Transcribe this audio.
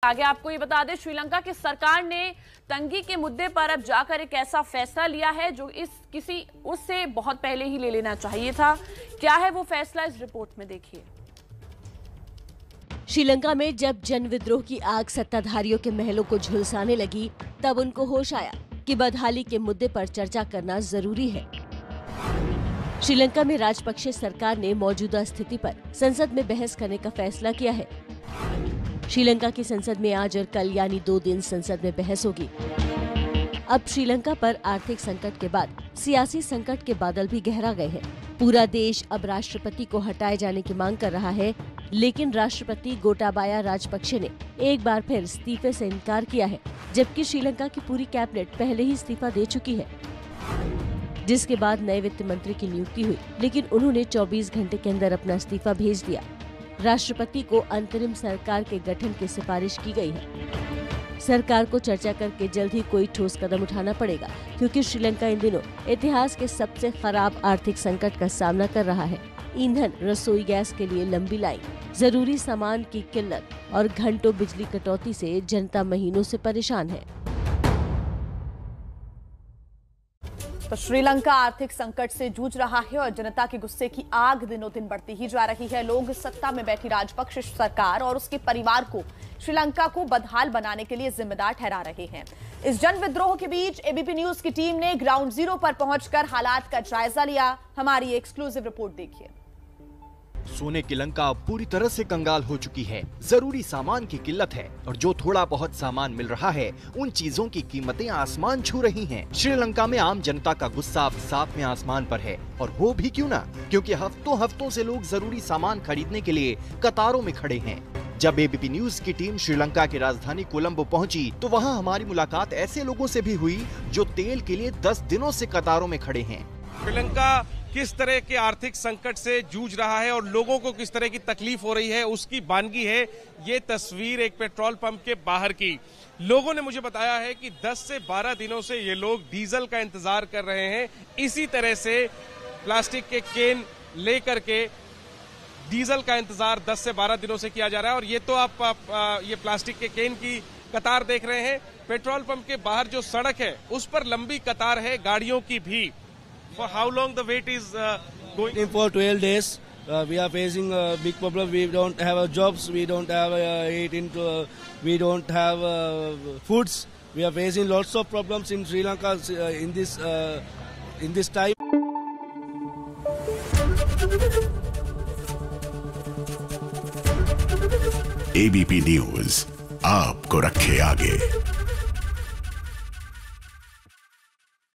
आगे आपको ये बता दें, श्रीलंका की सरकार ने तंगी के मुद्दे पर अब जाकर एक ऐसा फैसला लिया है जो उससे बहुत पहले ही ले लेना चाहिए था। क्या है वो फैसला, इस रिपोर्ट में देखिए। श्रीलंका में जब जन विद्रोह की आग सत्ताधारियों के महलों को झुलसाने लगी, तब उनको होश आया कि बदहाली के मुद्दे पर चर्चा करना जरूरी है। श्रीलंका में राजपक्षे सरकार ने मौजूदा स्थिति पर संसद में बहस करने का फैसला किया है। श्रीलंका की संसद में आज और कल यानी 2 दिन संसद में बहस होगी। अब श्रीलंका पर आर्थिक संकट के बाद सियासी संकट के बादल भी गहरा गए हैं। पूरा देश अब राष्ट्रपति को हटाए जाने की मांग कर रहा है, लेकिन राष्ट्रपति गोटाबाया राजपक्षे ने एक बार फिर इस्तीफे से इनकार किया है, जबकि श्रीलंका की पूरी कैबिनेट पहले ही इस्तीफा दे चुकी है, जिसके बाद नए वित्त मंत्री की नियुक्ति हुई, लेकिन उन्होंने 24 घंटे के अंदर अपना इस्तीफा भेज दिया। राष्ट्रपति को अंतरिम सरकार के गठन की सिफारिश की गई है। सरकार को चर्चा करके जल्द ही कोई ठोस कदम उठाना पड़ेगा, क्योंकि श्रीलंका इन दिनों इतिहास के सबसे खराब आर्थिक संकट का सामना कर रहा है। ईंधन, रसोई गैस के लिए लंबी लाइन, जरूरी सामान की किल्लत और घंटों बिजली कटौती से जनता महीनों से परेशान है। तो श्रीलंका आर्थिक संकट से जूझ रहा है और जनता के गुस्से की आग दिनों दिन बढ़ती ही जा रही है। लोग सत्ता में बैठी राजपक्षे सरकार और उसके परिवार को श्रीलंका को बदहाल बनाने के लिए जिम्मेदार ठहरा रहे हैं। इस जन विद्रोह के बीच एबीपी न्यूज की टीम ने ग्राउंड जीरो पर पहुंचकर हालात का जायजा लिया। हमारी एक्सक्लूसिव रिपोर्ट देखिए। सोने की लंका अब पूरी तरह से कंगाल हो चुकी है। जरूरी सामान की किल्लत है और जो थोड़ा बहुत सामान मिल रहा है, उन चीजों की कीमतें आसमान छू रही हैं। श्रीलंका में आम जनता का गुस्सा अब साफ में आसमान पर है, और वो भी क्यों ना, क्योंकि हफ्तों हफ्तों से लोग जरूरी सामान खरीदने के लिए कतारों में खड़े हैं। जब एबीपी न्यूज की टीम श्रीलंका की राजधानी कोलंबो पहुंची, तो वहां हमारी मुलाकात ऐसे लोगों से भी हुई जो तेल के लिए 10 दिनों से कतारों में खड़े हैं। श्रीलंका किस तरह के आर्थिक संकट से जूझ रहा है और लोगों को किस तरह की तकलीफ हो रही है, उसकी बानगी है ये तस्वीर एक पेट्रोल पंप के बाहर की। लोगों ने मुझे बताया है कि 10 से 12 दिनों से ये लोग डीजल का इंतजार कर रहे हैं। इसी तरह से प्लास्टिक के केन लेकर के डीजल का इंतजार 10 से 12 दिनों से किया जा रहा है। और ये तो आप ये प्लास्टिक के केन की कतार देख रहे हैं। पेट्रोल पंप के बाहर जो सड़क है उस पर लंबी कतार है गाड़ियों की भी। For how long the wait is going? For 12 days. We are facing a big problem. We don't have jobs. We don't have we don't have foods. We are facing lots of problems in Sri Lanka in this time. ABP News आपको रखे आगे।